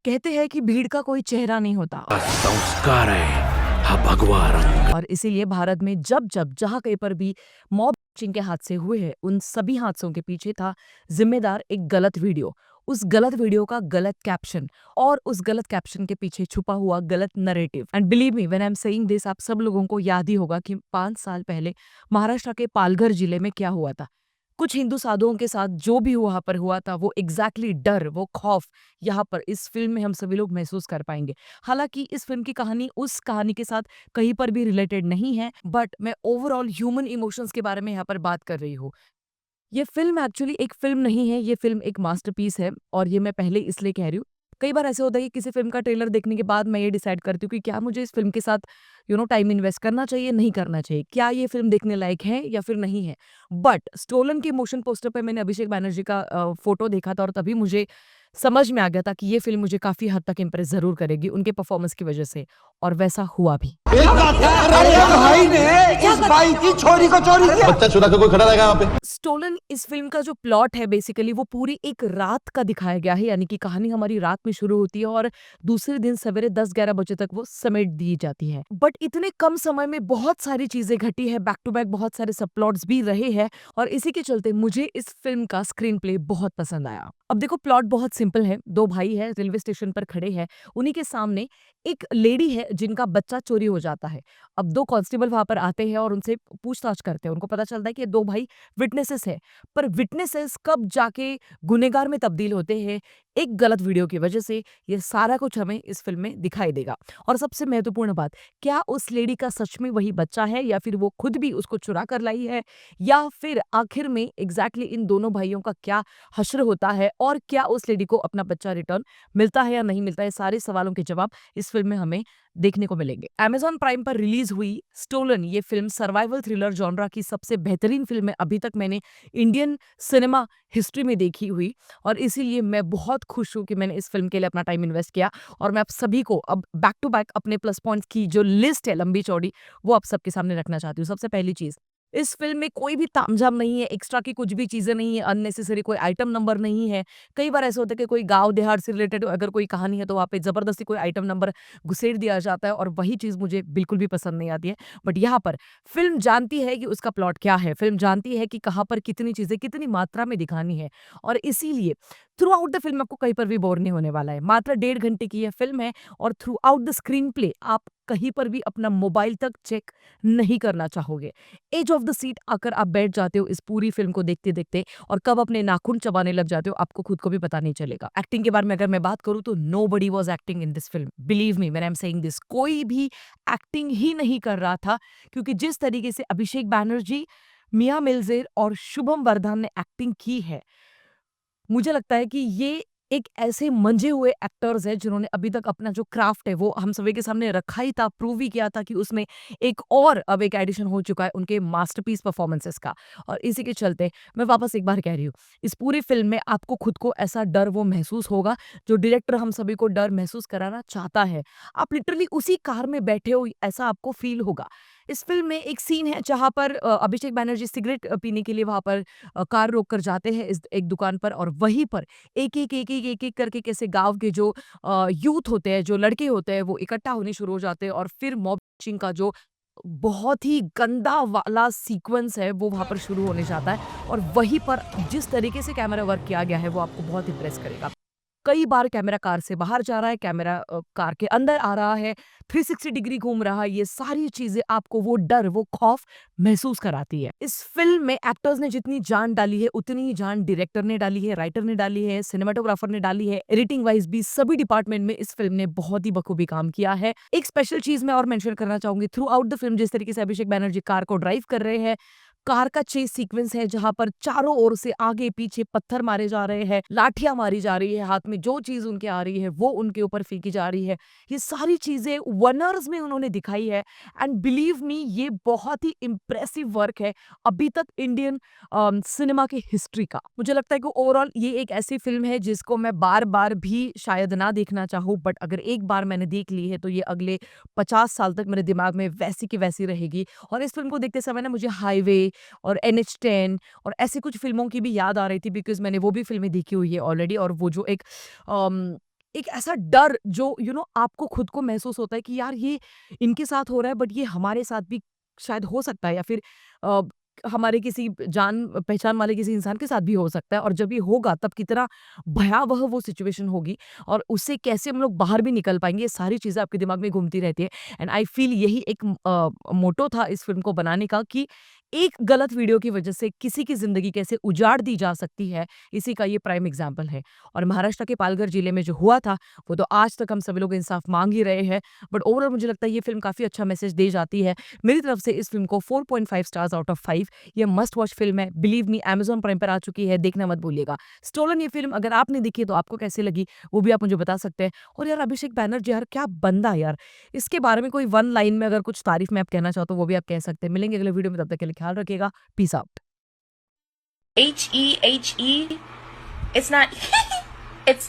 कहते हैं कि भीड़ का कोई चेहरा नहीं होता संस्कार है हा भगवा रंग। और इसीलिए भारत में जब जहाँ कहीं पर भी मॉब लिंचिंग के हादसे हुए हैं उन सभी हादसों के पीछे था जिम्मेदार एक गलत वीडियो। उस गलत वीडियो का गलत कैप्शन और उस गलत कैप्शन के पीछे छुपा हुआ गलत narrative. And believe me when I am saying this, आप सब लोगों को याद ही होगा कि 5 साल पहले महाराष्ट्र के पालघर जिले में क्या हुआ था। कुछ हिंदू साधुओं के साथ जो भी वहां पर हुआ था, वो एग्जैक्टली डर, वो खौफ यहाँ पर इस फिल्म में हम सभी लोग महसूस कर पाएंगे। हालांकि इस फिल्म की कहानी उस कहानी के साथ कहीं पर भी रिलेटेड नहीं है, बट मैं ओवरऑल ह्यूमन इमोशंस के बारे में यहाँ पर बात कर रही हूँ। ये फ़िल्म एक्चुअली एक फ़िल्म नहीं है, ये फ़िल्म एक मास्टरपीस है और ये मैं पहले इसलिए कह रही हूँ। कई बार ऐसा होता है कि किसी फ़िल्म का ट्रेलर देखने के बाद मैं ये डिसाइड करती हूँ कि क्या मुझे इस फ़िल्म के साथ टाइम इन्वेस्ट करना चाहिए, नहीं करना चाहिए। क्या ये फ़िल्म देखने लायक है या फिर नहीं है? बट स्टोलन के मोशन पोस्टर पे मैंने अभिषेक बैनर्जी का फ़ोटो देखा था और तभी मुझे समझ में आ गया था कि ये फ़िल्म मुझे काफ़ी हद तक इम्प्रेस ज़रूर करेगी उनके परफ़ॉर्मेंस की वज़ह से, और वैसा हुआ भी। भाई ने इस भाई की छोरी को चोरी किया। बच्चा चुरा के कोई खड़ा रहेगा वहाँ पे। स्टोलन इस फिल्म का जो प्लॉट है बेसिकली वो पूरी एक रात का दिखाया गया है, यानी कि कहानी हमारी रात में शुरू होती है और दूसरे दिन सवेरे 10-11 बजे तक वो समेट दी जाती है। बट इतने कम समय में बहुत सारी चीजें घटी है, बैक टू बैक बहुत सारे सब प्लॉट्स भी रहे हैं और इसी के चलते मुझे इस फिल्म का स्क्रीन प्ले बहुत पसंद आया। अब देखो, प्लॉट बहुत सिंपल है। दो भाई है, रेलवे स्टेशन पर खड़े हैं, उन्हीं के सामने एक लेडी है जिनका बच्चा चोरी हो जाता है। अब दो कांस्टेबल वहां पर आते हैं और उनसे पूछताछ करते हैं। उनको पता चलता है कि ये दो भाई विटनेसेस है, पर विटनेसेस कब जाके गुनहगार में तब्दील होते हैं, एक गलत वीडियो की वजह से। ये सारा कुछ हमें इस फिल्म में दिखाई देगा। और सबसे महत्वपूर्ण बात, क्या उस लेडी का सच में वही बच्चा है या फिर वो खुद भी उसको चुरा कर लाई है, या फिर आखिर में एग्जैक्टली इन दोनों भाइयों का क्या हश्र होता है और क्या उस लेडी को अपना बच्चा रिटर्न मिलता है या नहीं मिलता है। सारे सवालों के जवाब इस फिल्म में हमें देखने को मिलेंगे। Amazon प्राइम पर रिलीज हुई स्टोलन ये फिल्म सर्वाइवल थ्रिलर जॉनरा की सबसे बेहतरीन फिल्म है अभी तक मैंने इंडियन सिनेमा हिस्ट्री में देखी हुई, और इसीलिए मैं बहुत खुश हूं कि मैंने इस फिल्म के लिए अपना टाइम इन्वेस्ट किया। और मैं आप सभी को अब बैक टू बैक अपने प्लस पॉइंट्स की जो लिस्ट है लंबी चौड़ी, वो आप सबके सामने रखना चाहती हूँ। सबसे पहली चीज, इस फिल्म में कोई भी तामझाम नहीं है, एक्स्ट्रा की कुछ भी चीजें नहीं है, अननेसेसरी कोई आइटम नंबर नहीं है। कई बार ऐसा होता है कि कोई गांव देहात से रिलेटेड अगर कोई कहानी है तो वहाँ पे जबरदस्ती कोई आइटम नंबर घुसेड़ दिया जाता है और वही चीज मुझे बिल्कुल भी पसंद नहीं आती है। बट यहाँ पर फिल्म जानती है कि उसका प्लॉट क्या है, फिल्म जानती है कि कहाँ पर कितनी चीजें कितनी मात्रा में दिखानी है, और इसीलिए थ्रू आउट द फिल्म आपको कहीं पर भी बोर नहीं होने वाला है। मात्र 1.5 घंटे की यह फिल्म है और through out the screen play आप कहीं पर भी अपना मोबाइल तक चेक नहीं करना चाहोगे। एज ऑफ द सीट आकर आप बैठ जाते हो इस पूरी फिल्म को देखते देखते, और कब अपने नाखून चबाने लग जाते हो आपको खुद को भी पता नहीं चलेगा। एक्टिंग के बारे में अगर मैं बात करूं तो nobody was acting in this film, believe me when I am saying this. कोई भी एक्टिंग ही नहीं कर रहा था, क्योंकि जिस तरीके से अभिषेक बैनर्जी, मिया मिर्जेर और शुभम वर्धन ने एक्टिंग की है, मुझे लगता है कि ये एक ऐसे मंजे हुए एक्टर्स हैं जिन्होंने अभी तक अपना जो क्राफ्ट है वो हम सभी के सामने रखा ही था, प्रूव ही किया था कि उसमें एक और अब एक एडिशन हो चुका है उनके मास्टरपीस परफॉर्मेंसेस का। और इसी के चलते मैं वापस एक बार कह रही हूँ, इस पूरी फिल्म में आपको खुद को ऐसा डर वो महसूस होगा जो डायरेक्टर हम सभी को डर महसूस कराना चाहता है। आप लिटरली उसी कार में बैठे हो ऐसा आपको फील होगा। इस फिल्म में एक सीन है जहां पर अभिषेक बैनर्जी सिगरेट पीने के लिए वहां पर कार रोक कर जाते हैं इस एक दुकान पर, और वहीं पर एक-एक करके कैसे गाँव के जो यूथ होते हैं, जो लड़के होते हैं, वो इकट्ठा होने शुरू हो जाते हैं और फिर मॉब लिंचिंग का जो बहुत ही गंदा वाला सीक्वेंस है, वो वहाँ पर शुरू होने जाता है। और वहीं पर जिस तरीके से कैमरा वर्क किया गया है, वो आपको बहुत इम्प्रेस करेगा। कई बार कैमरा कार से बाहर जा रहा है, कैमरा कार के अंदर आ रहा है, 360 डिग्री घूम रहा है, ये सारी चीज़ें आपको वो डर, वो खौफ महसूस कराती है। इस फ़िल्म में एक्टर्स ने जितनी जान डाली है, उतनी ही जान डायरेक्टर ने डाली है, राइटर ने डाली है, सिनेमेटोग्राफर ने डाली है, एडिटिंग वाइज़ भी सभी डिपार्टमेंट में इस फ़िल्म ने बहुत ही बखूबी काम किया है। एक स्पेशल चीज़ मैं और मेंशन करना चाहूँगी, थ्रू आउट द फ़िल्म जिस तरीके से अभिषेक बैनर्जी कार को ड्राइव कर रहे हैं, कार का चेस सीक्वेंस है जहां पर चारों ओर से आगे पीछे पत्थर मारे जा रहे हैं, लाठियां मारी जा रही है, हाथ में जो चीज उनके आ रही है वो उनके ऊपर फेंकी जा रही है। ये सारी चीजें वनर्स में उन्होंने दिखाई है, एंड बिलीव मी ये बहुत ही इम्प्रेसिव वर्क है अभी तक इंडियन सिनेमा की हिस्ट्री का। मुझे लगता है कि ओवरऑल ये एक ऐसी फिल्म है जिसको मैं बार बार भी शायद ना देखना चाहूँ, बट अगर एक बार मैंने देख ली है तो ये अगले 50 साल तक मेरे दिमाग में वैसी की वैसी रहेगी। और इस फिल्म को देखते समय ना मुझे हाईवे और NH10 और ऐसी कुछ फ़िल्मों की भी याद आ रही थी, बिकॉज़ मैंने वो भी फ़िल्में देखी हुई है ऑलरेडी। और वो जो एक एक ऐसा डर जो आपको खुद को महसूस होता है कि यार ये इनके साथ हो रहा है, बट ये हमारे साथ भी शायद हो सकता है, या फिर अ, हमारे किसी जान पहचान वाले किसी इंसान के साथ भी हो सकता है। और जब ये होगा तब कितना भयावह वो सिचुएशन होगी और उससे कैसे हम लोग बाहर भी निकल पाएंगे, ये सारी चीजें आपके दिमाग में घूमती रहती है। एंड आई फील यही एक मोटो था इस फिल्म को बनाने का, कि एक गलत वीडियो की वजह से किसी की जिंदगी कैसे उजाड़ दी जा सकती है, इसी का ये प्राइम एग्जाम्पल है। और महाराष्ट्र के पालघर जिले में जो हुआ था, वो तो आज तक हम सभी लोग इंसाफ मांग ही रहे हैं। बट ओवरऑल मुझे लगता है ये फिल्म काफी अच्छा मैसेज दे जाती है। मेरी तरफ से इस फिल्म को 4.5 स्टार्स आउट ऑफ 5। ये मस्ट वॉच फिल्म है, बिलीव मी, Amazon प्राइम पर आ चुकी है, देखना मत भूलिएगा। स्टोलन ये फिल्म अगर आपने देखी है तो आपको कैसी लगी, वो भी आप मुझे बता सकते हैं। और यार अभिषेक बैनर्जी, यार क्या बंदा यार, इसके बारे में कोई वन लाइन में अगर कुछ तारीफ में आप कहना चाहो तो वो भी आप कह सकते हैं। मिलेंगे अगले वीडियो में, तब तक के लिए ख्याल रखिएगा। Peace out. Hehe. It's not. It's.